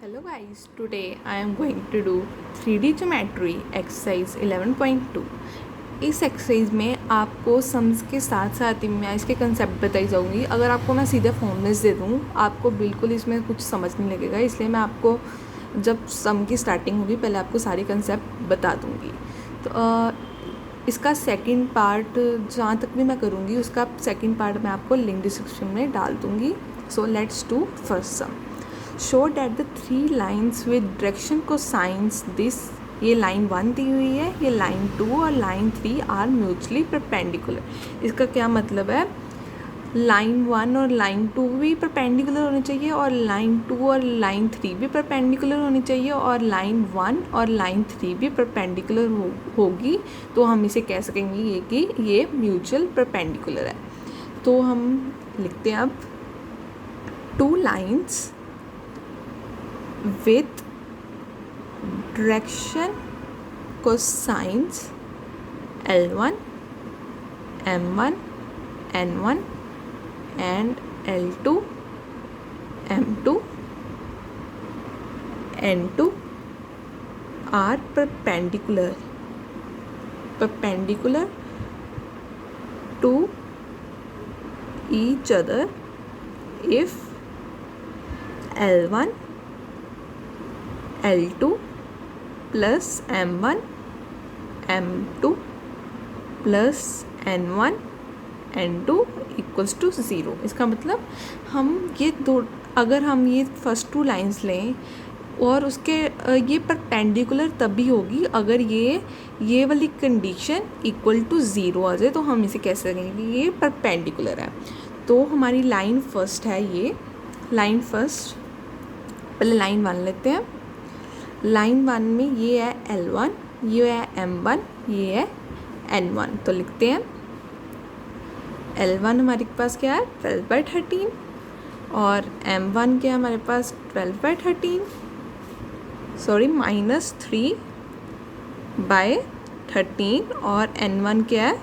Hello guys, today I am going to do 3D geometry exercise 11.2। इस exercise में आपको sums के साथ साथ ही मैं इसके कंसेप्ट बताई जाऊँगी। अगर आपको मैं सीधे फॉर्मूलेस दे दूँ आपको बिल्कुल इसमें कुछ समझ नहीं लगेगा, इसलिए मैं आपको जब सम की स्टार्टिंग होगी पहले आपको सारी कंसेप्ट बता दूँगी। तो इसका सेकंड पार्ट जहाँ तक भी मैं करूँगी उसका सेकंड पार्ट मैं आपको लिंक डिस्क्रिप्शन में डाल दूँगी। So let's do first sum. Show that the 3 lines with direction cosines this, ये लाइन 1 दी हुई है, ये लाइन 2 और लाइन 3 आर म्यूचुअली परपेंडिकुलर। इसका क्या मतलब है, लाइन 1 और लाइन 2 भी परपेंडिकुलर होनी चाहिए और लाइन 2 और लाइन 3 भी परपेंडिकुलर होनी चाहिए और लाइन 1 और लाइन 3 भी परपेंडिकुलर होगी तो हम इसे कह सकेंगे ये कि ये म्यूचुअल परपेंडिकुलर है। तो हम लिखते हैं अब 2 lines with direction cosines L1, M1, N1 and L2, M2, N2 are perpendicular to each other if L1 L2 plus M1 M2 plus N1 N2 equals to 0। इसका मतलब हम ये दो, अगर हम ये फर्स्ट 2 लाइंस लें और उसके ये परपेंडिकुलर तभी होगी अगर ये वाली कंडीशन इक्वल टू 0 आ जाए तो हम इसे कह सकेंगे कि ये परपेंडिकुलर है। तो हमारी लाइन फर्स्ट है, ये लाइन फर्स्ट, पहले लाइन 1 लेते हैं। लाइन 1 में ये है L1, ये है M1, ये है N1। तो लिखते हैं L1 हमारे पास क्या है 12/13 और M1 क्या है हमारे पास 12/13, सॉरी -3/13 और N1 क्या है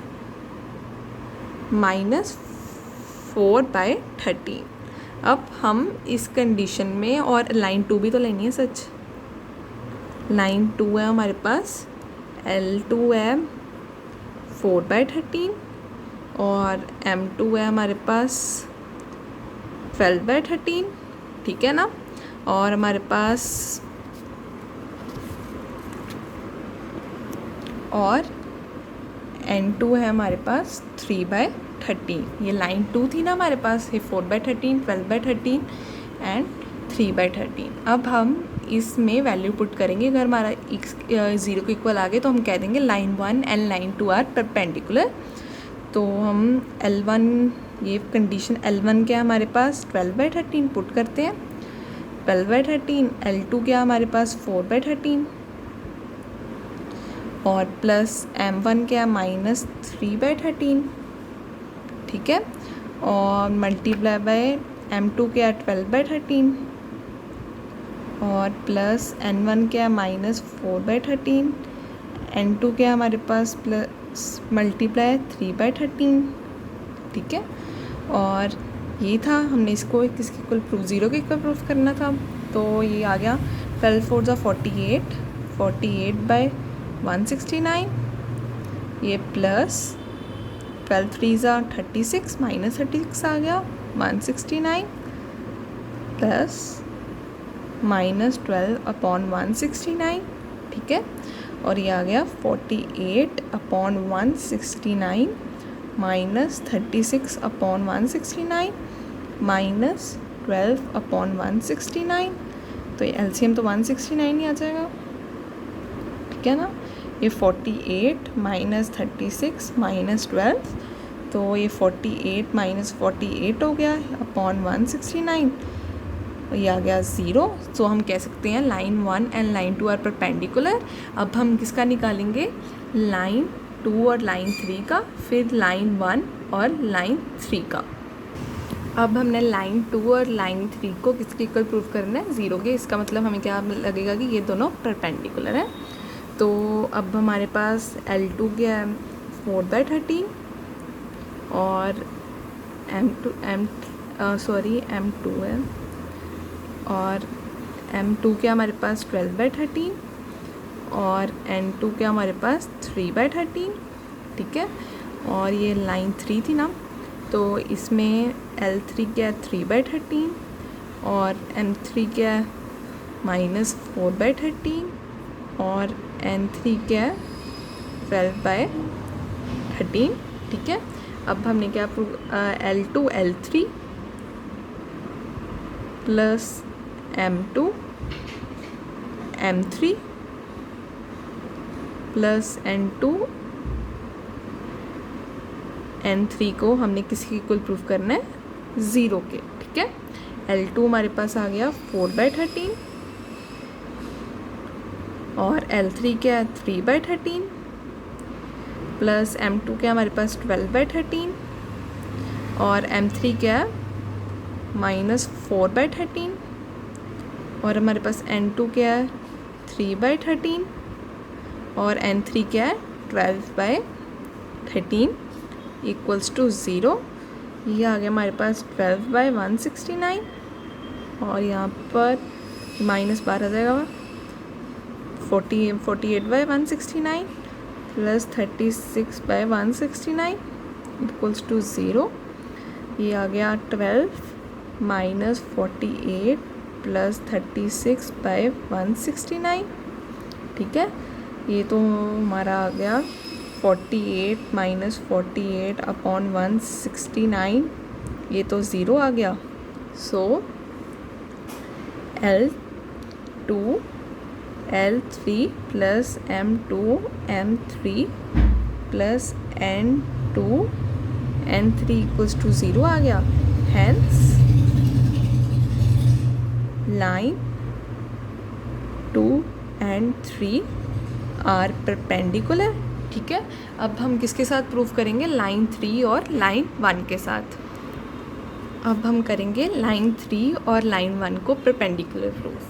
-4/13। अब हम इस कंडीशन में, और लाइन 2 भी तो लेनी है सच, लाइन 2 है हमारे पास L2 है 4/13 और M2 है हमारे पास 12/13, ठीक है ना। और हमारे पास और N2 है हमारे पास 3/13। ये लाइन 2 थी ना हमारे पास, ये 4/13, 12/13 एंड 3/13। अब हम इसमें वैल्यू पुट करेंगे। अगर हमारा x 0 के इक्वल आ गए तो हम कह देंगे line 1 and line 2 are perpendicular. तो हम L1, ये कंडीशन L1 क्या हमारे पास 12/13 पुट करते हैं, 12/13, L2 क्या हमारे पास 4/13 और प्लस M1 क्या -3/13, ठीक है, और मल्टीप्लाई बाय M2 क्या 12/13 और प्लस N1 क्या -4/13, N2 क्या हमारे पास प्लस मल्टीप्लाई 3/13, ठीक है। और ये था, हमने इसको किसके इक्वल प्रूफ 0 के इक्वल प्रूफ करना था। तो ये आ गया 12 4 48, 48/169, ये प्लस 12 3 36, -36 आ गया 169 प्लस -12/169, ठीक है। और ये आ गया 48/169 -36/169 -12/169। तो ये LCM तो 169 ही आ जाएगा, ठीक है ना। ये 48 -36 -12, तो ये 48 - 48 हो गया अपॉन 169, ये आ गया 0। तो हम कह सकते हैं line 1 and line 2 are perpendicular. अब हम किसका निकालेंगे, लाइन 2 और लाइन 3 का, फिर लाइन 1 और लाइन 3 का। अब हमने लाइन 2 और लाइन 3 को किसके इक्वल प्रूफ करना है 0 के। इसका मतलब हमें क्या लगेगा कि ये दोनों परपेंडिकुलर है। तो अब हमारे पास L2 क्या है 4/13 और M2 है और M2 क्या हमारे पास 12/13 और N2 क्या हमारे पास 3/13, ठीक है। और ये लाइन 3 थी ना, तो इसमें L3 क्या 3/13 और M3 क्या -4/13 और N3 क्या 12/13, ठीक है। अब हमने क्या L2 L3 plus M2 M3 plus N2 N3 को हमने किसी इक्वल प्रूफ करना है 0 के, ठीक है। L2 हमारे पास आ गया 4/13 और L3 क्या 3/13 प्लस M2 क्या हमारे पास 12/13 और M3 क्या -4/13 और हमारे पास N2 क्या है 3/13 और N3 क्या है 12/13 इक्वल्स टू 0। ये आ गया हमारे पास 12/169 और यहाँ पर माइनस बार आ जाएगा 48/169 प्लस 36/169 इक्वल्स टू 0। ये आ गया 12 माइनस 48 प्लस 36/169, ठीक है। ये तो हमारा आ गया 48 माइनस 48 अपॉन 169, ये तो 0 आ गया। So L2 L3 plus M2 M3 plus N2 N3 equals to 0 आ गया। Hence line 2 and 3 are perpendicular, ठीक है। अब हम किसके साथ प्रूफ करेंगे, लाइन 3 और लाइन 1 के साथ। अब हम करेंगे लाइन 3 और लाइन 1 को परपेंडिकुलर प्रूफ।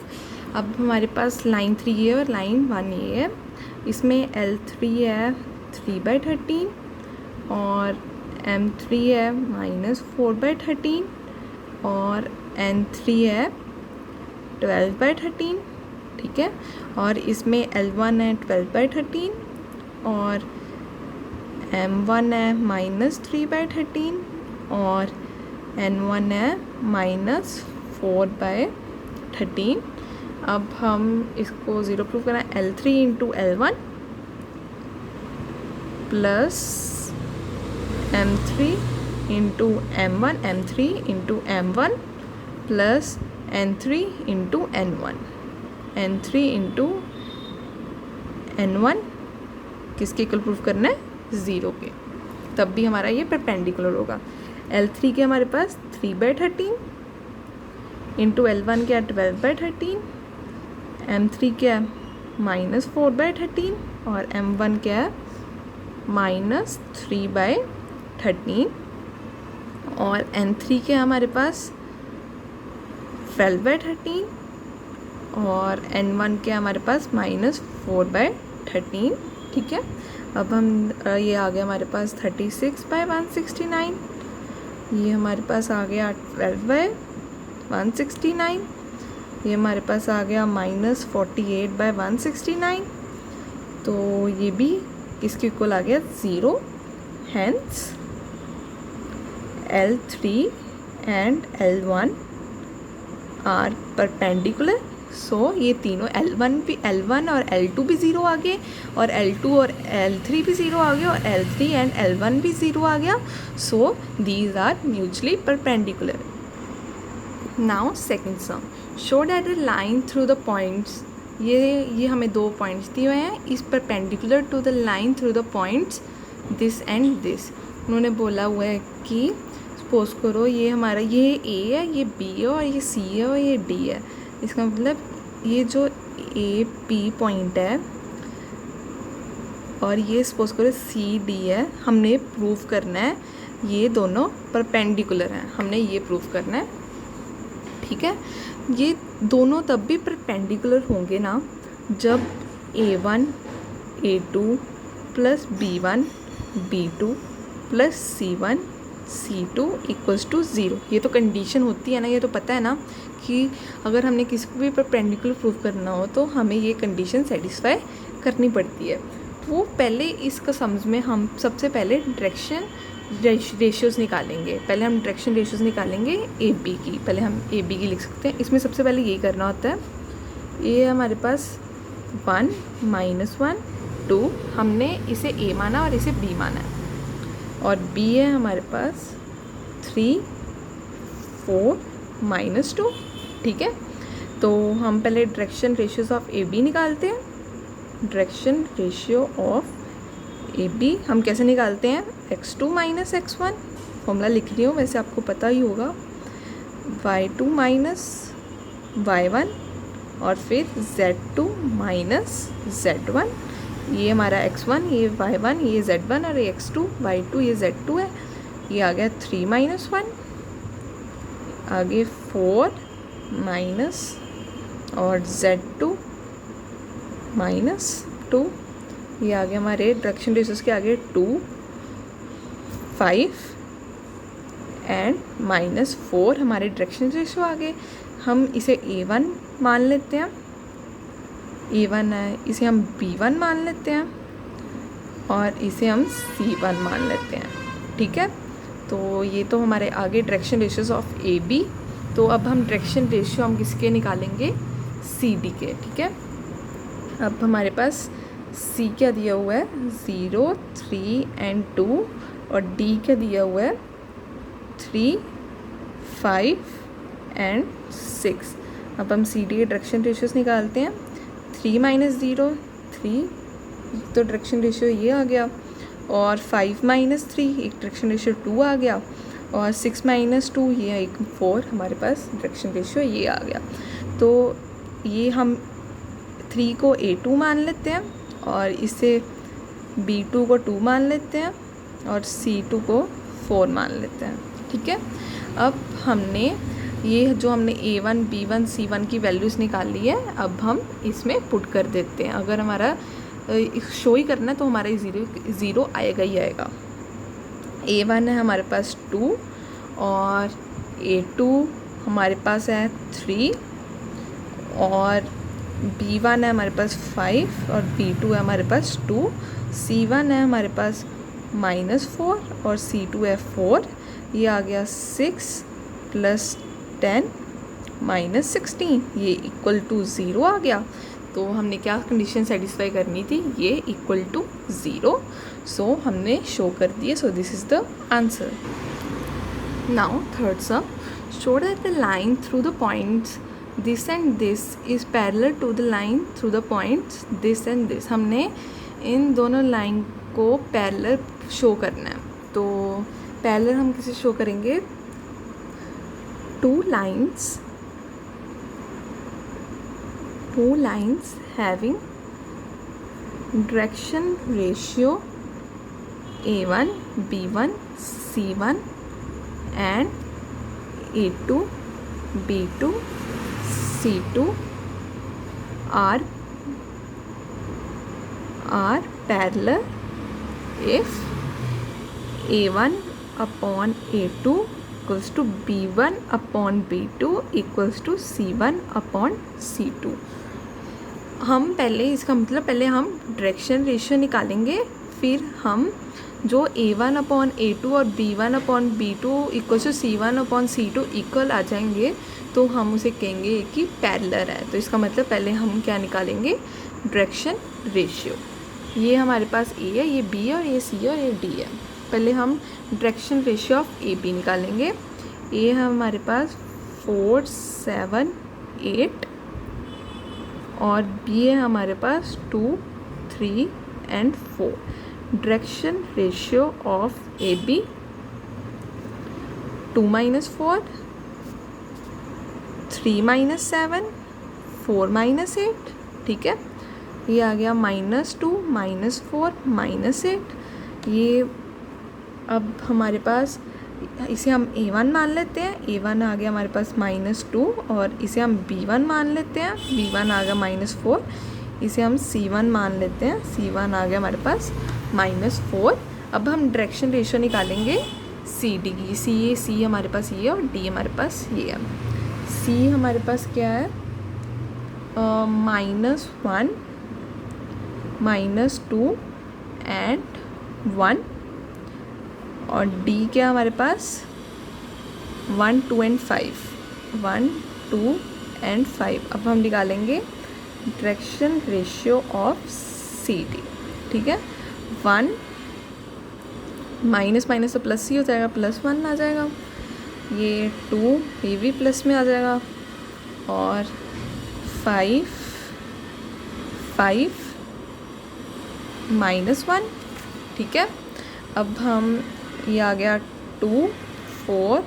अब हमारे पास लाइन 3 है और लाइन 1 ये है। इसमें L3 है 3/13 और M3 है -4/13 और N3 है 12/13, ठीक है। और इसमें L1 है 12/13 और M1 है -3/13 और N1 है -4/13। अब हम इसको 0 प्रूफ करना है। L3 into L1 plus M3 into M1 M3 into M1 plus N3 into N1 N3 into N1 किसके इक्वल प्रूफ करना है 0 के, तब भी हमारा ये परपेंडिकुलर होगा। L3 के हमारे पास 3/13 इंटू L1 क्या 12/13 M3 क्या -4/13 और M1 क्या -3/13 और N3 क्या हमारे पास 12/13 और N1 क्या हमारे पास -4/13, ठीक है। अब हम ये आ गया हमारे पास 36/169, ये हमारे पास आ गया 12/169, ये हमारे पास आ गया -48/169, तो ये भी किसके इक्वल आ गया 0। Hence L3 and L1 are perpendicular. So ये तीनों L1 और L2 भी 0 आ गए और L2 और L3 भी 0 आ गए और L3 एंड L1 भी 0 आ गया। So these are mutually perpendicular. Now second sum, show that the line through the points, ये हमें 2 पॉइंट्स दिए हुए हैं, is perpendicular to the line through the points this and this. उन्होंने बोला हुआ है कि सपोज करो ये हमारा ये A है, ये B है और ये C है और ये D है। इसका मतलब ये जो AP पॉइंट है और ये सपोज करो CD है, हमने प्रूव करना है ये दोनों परपेंडिकुलर हैं, हमने ये प्रूव करना है, ठीक है। ये दोनों तब भी परपेंडिकुलर होंगे ना जब A1 A2 plus B1 B2 plus C1 C2 equals to 0। ये तो कंडीशन होती है ना, ये तो पता है ना कि अगर हमने किसी को भी परपेंडिकुलर प्रूव करना हो तो हमें ये कंडीशन सेटिस्फाई करनी पड़ती है। तो पहले इसका सम्स में हम सबसे पहले डायरेक्शन रेशियोज़ निकालेंगे। पहले हम डायरेक्शन रेशियोज़ निकालेंगे ए बी की। पहले हम ए बी की लिख सकते हैं। इसमें सबसे पहले यही करना होता है। ये हमारे पास 1 -1 2, हमने इसे ए माना और इसे बी माना है, और बी है हमारे पास 3 4 -2। ठीक है, तो हम पहले direction ratios of A B निकालते हैं। Direction ratio of A B हम कैसे निकालते हैं, x2 - x1, फॉर्मूला लिख रही हूँ, वैसे आपको पता ही होगा, y2 - y1 और फिर z2 - z1। ये हमारा x1, ये y1, ये z1 और ये x2 y2, ये z2 है। ये आ गया 3 - 1, आगे 4 माइनस और z2 -2। ये आ गया हमारे डायरेक्शन रेशियोज़ के आगे 2 5 एंड -4 हमारे डायरेक्शन रेशियो आ गए। हम इसे A1 मान लेते हैं, A1 है, इसे हम B1 मान लेते हैं और इसे हम C1 मान लेते हैं। ठीक है, तो ये तो हमारे आगे direction ratios of A B. तो अब हम डायरेक्शन रेशियो हम किसके निकालेंगे, सी डी के। ठीक है, अब हमारे पास C क्या दिया हुआ है, 0 3 एंड 2, और D क्या दिया हुआ है 3 5 एंड 6। अब हम CD के डायरेक्शन रेशियोज़ निकालते हैं। 3 - 0 3, तो डायरेक्शन रेशियो ये आ गया, और 5 - 3 एक डायरेक्शन रेशियो 2 आ गया, और 6 - 2 ये एक 4 हमारे पास डायरेक्शन रेशियो ये आ गया। तो ये हम 3 को A2 मान लेते हैं और इसे B2 को 2 मान लेते हैं और C2 को 4 मान लेते हैं। ठीक है, अब हमने ये जो हमने A1 B1 C1 की वैल्यूज़ निकाल ली है, अब हम इसमें पुट कर देते हैं। अगर हमारा शो ही करना है तो हमारा ज़ीरो आएगा ही आएगा। A1 है हमारे पास 2 और A2 हमारे पास है 3 और B1 है हमारे पास 5 और B2 है हमारे पास 2, C1 है हमारे पास -4 और C2 है 4। ये आ गया 6 + 10 - 16, ये इक्वल टू 0 आ गया। तो हमने क्या कंडीशन सेटिस्फाई करनी थी, ये इक्वल टू 0। सो हमने शो कर दिए। So this is the answer. Now third sum, show that the line through the points this and this is parallel to the line through the points this and this. हमने इन दोनों line को parallel show करना है। तो parallel हम किसे show करेंगे, 2 lines having direction ratio A1 B1 C1 and A2 B2 C2 are parallel if A1 upon A2 equals to B1 upon B2 equals to C1 upon C2। हम पहले इसका मतलब पहले हम डायरेक्शन रेशियो निकालेंगे, फिर हम जो A1 अपॉन A2 और B1 upon B2 equal to C1 upon C2 equal आ जाएंगे तो हम उसे कहेंगे कि पैरेलल है। तो इसका मतलब पहले हम क्या निकालेंगे, डायरेक्शन रेशियो। ये हमारे पास A है, ये B है और ये C है और ये D है। पहले हम डायरेक्शन रेशियो ऑफ AB निकालेंगे। A है हमारे पास 4 7 8 और B है हमारे पास 2 3 and 4। Direction ratio of AB 2 - 4 3 - 7 4 - 8। ठीक है, ये आ गया -2 -4 -8। ये अब हमारे पास इसे हम A1 मान लेते हैं, A1 आ गया हमारे पास -2 और इसे हम B1 मान लेते हैं, B1 आ गया -4, इसे हम C1 मान लेते हैं, C1 आ गया हमारे पास -4। अब हम डायरेक्शन रेशियो निकालेंगे सी डी की। सी हमारे पास ये है और डी हमारे पास ये है। सी हमारे पास क्या है, -1 -2 एंड 1, और डी क्या हमारे पास 1 2 एंड 5, 1 2 एंड 5। अब हम निकालेंगे direction ratio of C D. ठीक है, 1 माइनस माइनस तो प्लस ही हो जाएगा, +1 आ जाएगा। ये 2 ये भी प्लस में आ जाएगा, और 5 -1। ठीक है, अब हम ये आ गया 2 4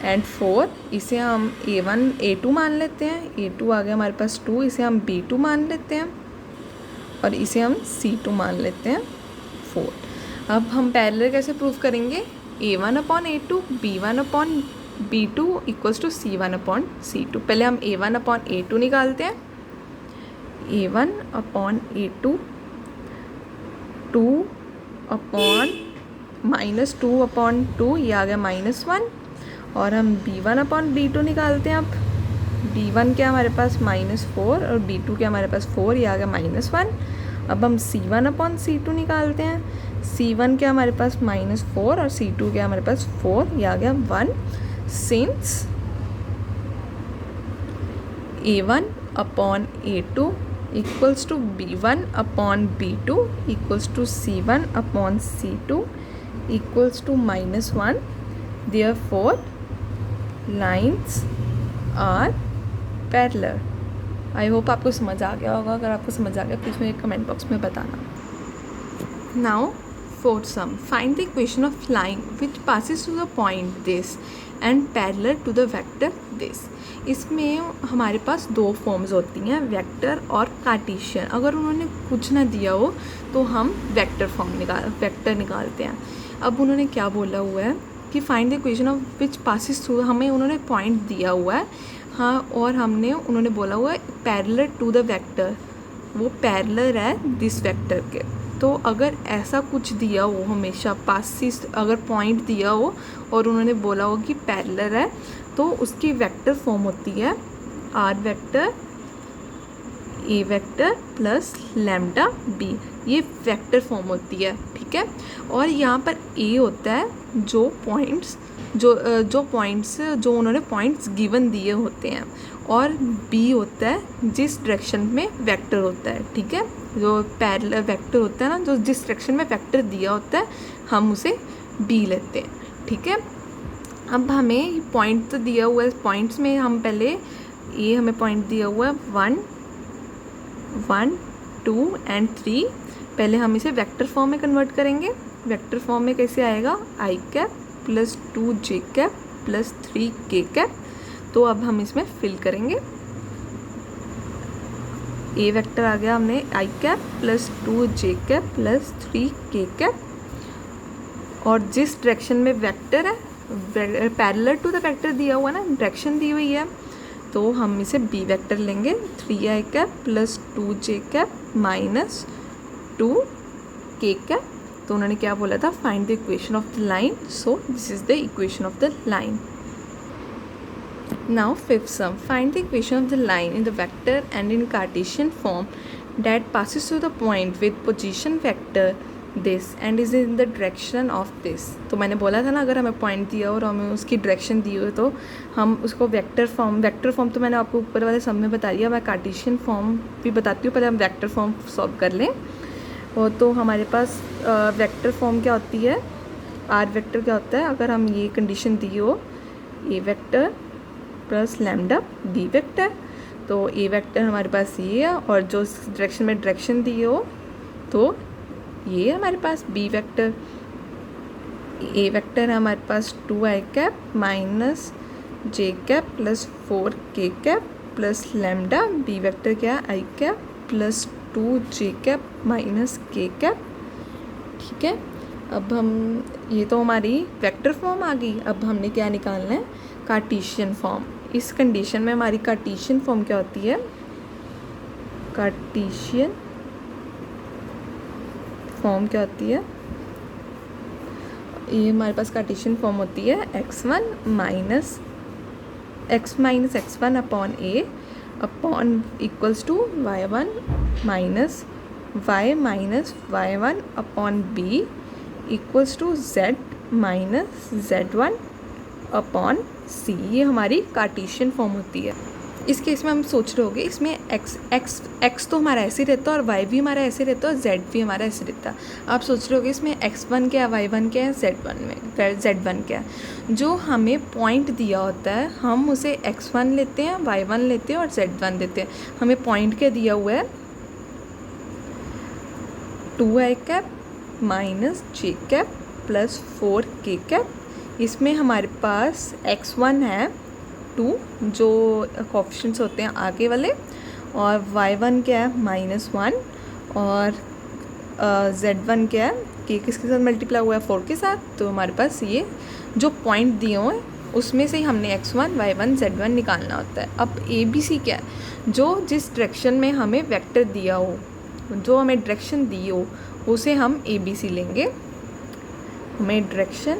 एंड 4, इसे हम A1 A2 मान लेते हैं। A2 आ गया हमारे पास 2, इसे हम B2 मान लेते हैं, और इसे हम C2 मान लेते हैं 4। अब हम पैरेलल कैसे प्रूव करेंगे, A1/A2 B1/B2 equals to C1/C2। पहले हम A1/A2 निकालते हैं। A1/A2 2/-2/2, ये आ गया -1, और हम B1/B2 निकालते हैं। अब B1 क्या हमारे पास -4 और B2 क्या हमारे पास 4, ये आ गया -1। अब हम C1/C2 निकालते हैं। C1 क्या हमारे पास -4 और C2 क्या हमारे पास 4, ये आ गया 1। Since A1/A2 equals to B1/B2 equals to C1/C2 equals to -1, therefore lines are parallel. I hope आपको समझ आ गया होगा। अगर आपको समझ आ गया प्लीज़ मुझे कमेंट बॉक्स में बताना। Now fourth sum, find the equation of line which passes to the point this and parallel to the vector this. इसमें हमारे पास दो फॉर्म्स होती हैं, वेक्टर और कार्टेशियन। अगर उन्होंने कुछ ना दिया हो तो हम वेक्टर निकालते हैं। अब उन्होंने क्या बोला हुआ है कि find the equation of which passes through, हमें उन्होंने पॉइंट दिया हुआ है, हाँ, और उन्होंने बोला हुआ है पैरेलल टू द वेक्टर, वो पैरेलल है दिस वेक्टर के। तो अगर ऐसा कुछ दिया हो, हमेशा पासिस अगर पॉइंट दिया हो और उन्होंने बोला हो कि पैरेलल है, तो उसकी वेक्टर फॉर्म होती है R vector A vector plus lambda B, ये वेक्टर फॉर्म होती है। ठीक है, और यहाँ पर ए होता है जो पॉइंट्स जो उन्होंने पॉइंट्स गिवन दिए होते हैं, और बी होता है जिस डायरेक्शन में वेक्टर होता है। ठीक है, जो पैरेलल वेक्टर होता है ना, जो जिस डायरेक्शन में वेक्टर दिया होता है हम उसे बी लेते हैं। ठीक है, अब हमें पॉइंट तो दिया हुआ है, पॉइंट्स में हम पहले ये हमें पॉइंट दिया हुआ है 1 1 2 एंड 3। पहले हम इसे वेक्टर फॉर्म में कन्वर्ट करेंगे। वेक्टर फॉर्म में कैसे आएगा, i cap plus 2j cap plus 3k cap. तो अब हम इसमें फिल करेंगे। ए वेक्टर आ गया, हमने i cap plus 2j cap plus 3k cap, और जिस डायरेक्शन में वेक्टर है पैरेलल टू द वेक्टर दिया हुआ ना, डायरेक्शन दी हुई है, तो हम इसे बी वेक्टर लेंगे। 3i cap plus 2j cap minus 2k cap. तो उन्होंने क्या बोला था, find the equation of the line, so this is the equation of the line. Now fifth some, find the equation of the line in the vector and in Cartesian form that passes through the point with position vector this and is in the direction of this. तो मैंने बोला था ना, अगर हमें point दिया और हमें उसकी डायरेक्शन दी हो तो हम उसको वेक्टर फॉर्म तो मैंने आपको ऊपर वाले सब में बता दिया, मैं कार्टेशियन फॉर्म भी बताती हूँ। पहले हम वेक्टर फॉर्म सॉल्व कर लें। और तो हमारे पास वेक्टर फॉर्म क्या होती है, आर वेक्टर क्या होता है, अगर हम ये कंडीशन दी हो a vector plus lambda B vector, तो ए वेक्टर हमारे पास ये है, और जो डायरेक्शन में डायरेक्शन दी हो तो ये हमारे पास बी वेक्टर। ए वेक्टर है हमारे पास 2i cap minus j cap plus 4k cap plus lambda. B vector क्या है, i cap plus 2j cap minus k cap. ठीक है, अब हम ये तो हमारी वेक्टर फॉर्म आ गई। अब हमने क्या निकालना है, कार्टेशियन फॉर्म। इस कंडीशन में हमारी कार्टेशियन फॉर्म क्या होती है, कार्टेशियन फॉर्म क्या होती है, ये हमारे पास कार्टेशियन फॉर्म होती है x1 minus x1 upon a upon equals to y1 minus y1 upon b equals to z minus z1 upon c। ये हमारी कार्टेशियन फॉर्म होती है। इस केस में हम सोच रहे होंगे इसमें x तो हमारा ऐसे रहता है और y भी हमारा ऐसे रहता है और z भी हमारा ऐसे रहता है। आप सोच रहे होंगे इसमें x1 क्या है, y1 क्या है, z1 क्या है। जो हमें पॉइंट दिया होता है हम उसे x1 लेते हैं, y1 लेते हैं और z1 लेते हैं। हमें पॉइंट क्या दिया हुआ है, 2i cap minus j cap plus 4k cap. इसमें हमारे पास x1 है 2 जो कोएफिशिएंट्स होते हैं आगे वाले, और y1 क्या है -1 और z1 क्या है कि किसके साथ मल्टीप्लाई हुआ है 4 के साथ। तो हमारे पास ये जो पॉइंट दिए हुए हैं उसमें से ही हमने x1 y1 z1 निकालना होता है। अब ABC क्या है, जो जिस डायरेक्शन में हमें वेक्टर दिया हो, जो हमें डायरेक्शन दी हो उसे हम ABC लेंगे। हमें डायरेक्शन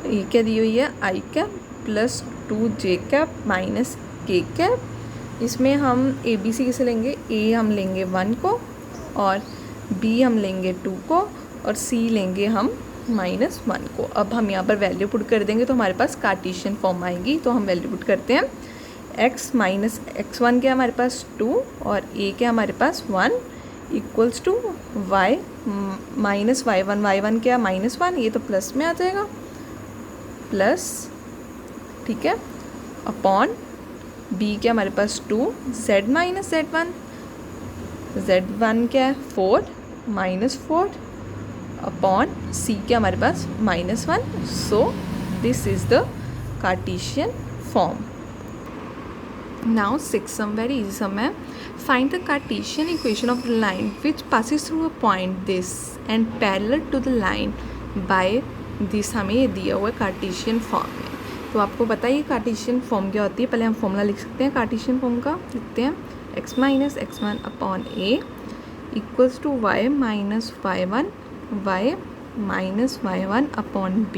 ये क्या दी हुई है, i cap plus 2j cap minus k cap. इसमें हम ABC किसे लेंगे, A हम लेंगे 1 को और B हम लेंगे 2 को और C लेंगे हम -1 को। अब हम यहाँ पर वैल्यू पुट कर देंगे तो हमारे पास कार्टेशियन फॉर्म आएगी। तो हम वैल्यू पुट करते हैं, x माइनस x1 क्या हमारे पास 2 और A क्या हमारे पास 1 equals to y minus y1 क्या -1, ये तो प्लस में आ जाएगा प्लस, ठीक है, अपॉन b क्या हमारे पास 2 z माइनस z1 क्या है 4 -4 अपॉन c क्या हमारे पास -1। So this is the Cartesian form. Now 6 sum, very easy sum है। Find the Cartesian equation of the line which passes through a point this and parallel to the line by this. हमें ये दिया हुआ है Cartesian form में। तो आपको पता है ये कार्टेशियन फॉर्म क्या होती है। पहले हम फॉर्मूला लिख सकते हैं कार्टेशियन फॉर्म का, लिखते हैं x minus x1 upon a equals to y minus y1 upon b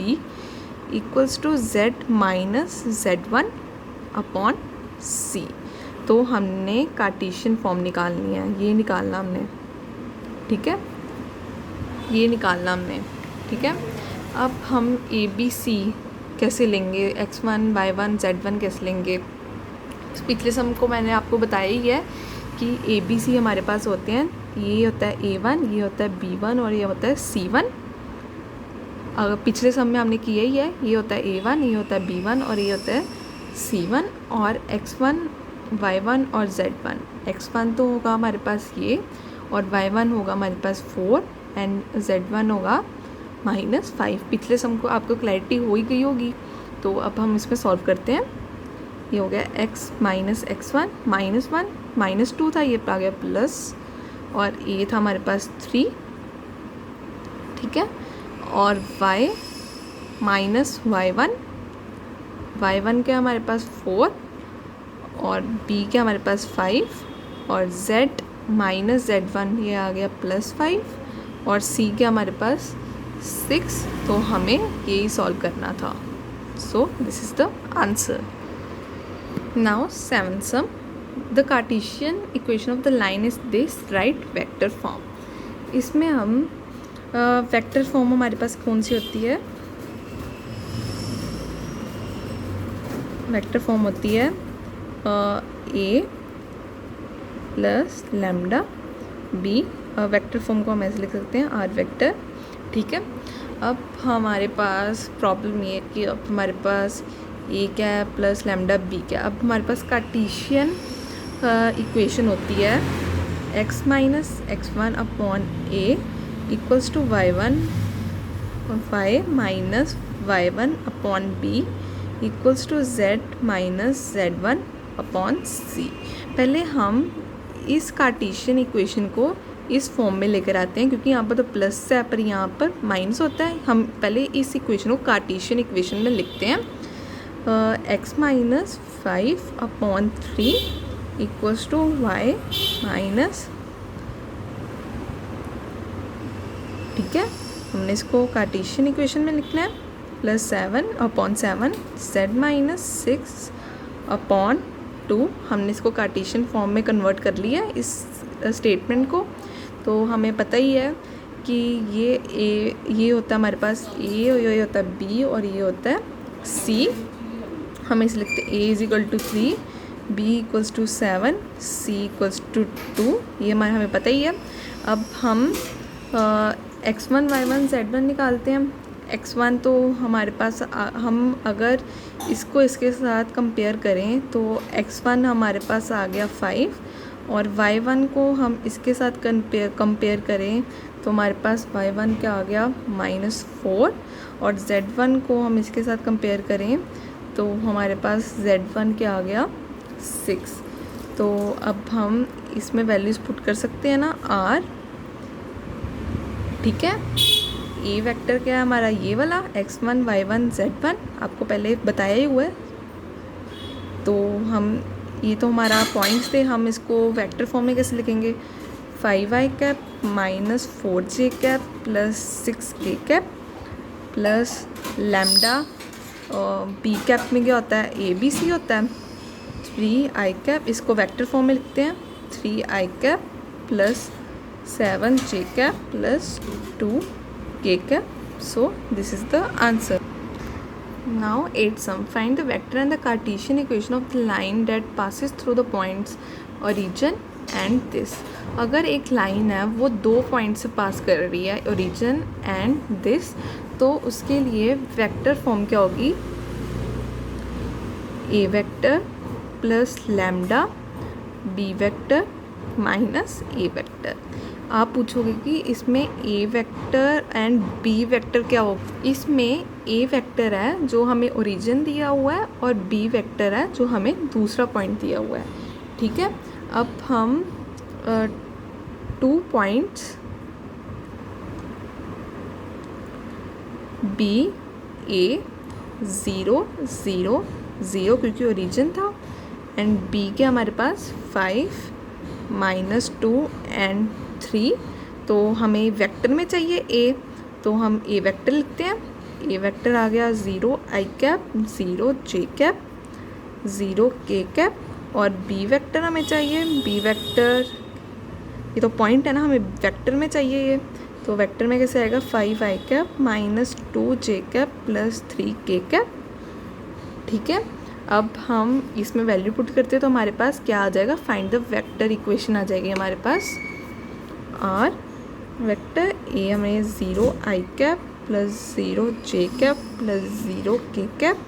equals to z minus z1 upon c। तो हमने कार्टेशियन फॉर्म निकालनी है, ये निकालना हमने, ठीक है, ये निकालना हमने, ठीक है। अब हम ABC कैसे लेंगे, x1 y1 z1 कैसे लेंगे। पिछले सम को मैंने आपको बताया ही है कि ABC हमारे पास होते हैं, ये होता है A1, ये होता है B1 और ये होता है C1। अगर पिछले सम में हमने किया ही है, ये होता है A1, ये होता है B1 और ये होता है C1। और x1 y1 और z1, x1 तो होगा हमारे पास ये और y1 होगा हमारे पास 4 एंड z1 होगा -5। पिछले सम को आपको क्लैरिटी हो ही गई होगी। तो अब हम इसमें सॉल्व करते हैं। ये हो गया x माइनस x1 -1 -2 था, ये आ गया प्लस और ये था हमारे पास 3, ठीक है, और y माइनस y1 क्या हमारे पास 4 और b क्या हमारे पास 5 और z माइनस z1 ये आ गया +5 और c क्या हमारे पास 6। तो हमें यही सॉल्व करना था। So this is the answer. Now 7 sum, the Cartesian equation of the line is this, right vector form. इसमें हम वेक्टर फॉर्म हमारे पास कौन सी होती है, वेक्टर फॉर्म होती है a plus lambda b। Vector form को हम ऐसे लिख सकते हैं r वेक्टर, ठीक है। अब हमारे पास प्रॉब्लम ये है कि अब हमारे पास a क्या है प्लस लैम्डा b क्या। अब हमारे पास कार्टेशियन इक्वेशन होती है x minus x1 upon a equals to y1 y minus y1 upon b equals to z minus z1 upon c। पहले हम इस कार्टेशियन इक्वेशन को इस फॉर्म में लेकर आते हैं, क्योंकि यहाँ पर तो प्लस है पर यहाँ पर माइनस होता है। हम पहले इस इक्वेशन को कार्टेशियन इक्वेशन में लिखते हैं, x minus 5 upon 3 equals to y minus, ठीक है, हमने इसको कार्टेशियन इक्वेशन में लिखना है, +7/7 z-6/2। हमने इसको कार्टेशियन फॉर्म में कन्वर्ट कर लिया है इस स्टेटमेंट को। तो हमें पता ही है कि ये होता है हमारे पास ए, और ये होता है बी, और ये होता है सी। हम इसे लिखते हैं a = 3, b = 7, c = 2। ये हमें पता ही है। अब हम x1 y1 z1 निकालते हैं। x1 तो हमारे पास हम अगर इसको इसके साथ कंपेयर करें तो x1 हमारे पास आ गया 5, और y1 को हम इसके साथ कंपेयर करें तो हमारे पास y1 क्या आ गया -4, और z1 को हम इसके साथ कंपेयर करें तो हमारे पास z1 क्या आ गया 6। तो अब हम इसमें वैल्यूज़ पुट कर सकते हैं ना r, ठीक है। ए वेक्टर क्या है हमारा, ये वाला x1 y1 z1, आपको पहले बताया ही हुआ है। तो हम ये तो हमारा पॉइंट्स थे, हम इसको वेक्टर फॉर्म में कैसे लिखेंगे, 5i cap -4j cap +6k cap plus lambda, B cap में क्या होता है ABC होता है 3i कैप। इसको वेक्टर फॉर्म में लिखते हैं 3i cap +7j cap +2k cap. So this is the answer. Now 8 sum. Find the vector and the Cartesian equation of the line that passes through the points origin and this. अगर एक line है वो 2 point से पास कर रही है, origin and this, तो उसके लिए वेक्टर फॉर्म क्या होगी, a vector plus lambda b vector minus a vector. आप पूछोगे कि इसमें a vector and b vector क्या होगा। इसमें a वेक्टर है जो हमें ओरिजिन दिया हुआ है, और b वेक्टर है जो हमें दूसरा पॉइंट दिया हुआ है, ठीक है। अब हम 2 पॉइंट्स b a 0 0 0 क्योंकि ओरिजिन था, एंड b के हमारे पास 5 -2 एंड 3। तो हमें वेक्टर में चाहिए a, तो हम a वेक्टर लिखते हैं। a वेक्टर आ गया 0i cap 0j cap 0k cap, और b वेक्टर हमें चाहिए, b वेक्टर ये तो पॉइंट है ना, हमें वेक्टर में चाहिए ये, तो वेक्टर में कैसे आएगा 5i cap -2j cap +3k cap, ठीक है। अब हम इसमें वैल्यू पुट करते हैं तो हमारे पास क्या आ जाएगा, फाइंड द वेक्टर इक्वेशन आ जाएगी हमारे पास। r वेक्टर a हमें 0i cap +0j cap +0k cap,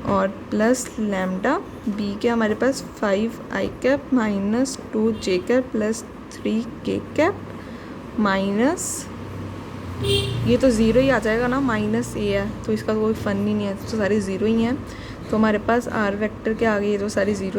और प्लस लैम्डा b के हमारे पास 5i cap -2j cap +3k cap minus, ये तो ज़ीरो ही आ जाएगा ना, -a है तो इसका कोई फ़न ही नहीं है, तो सारे ज़ीरो ही हैं। तो हमारे पास r वेक्टर क्या आ गई, ये तो सारी ज़ीरो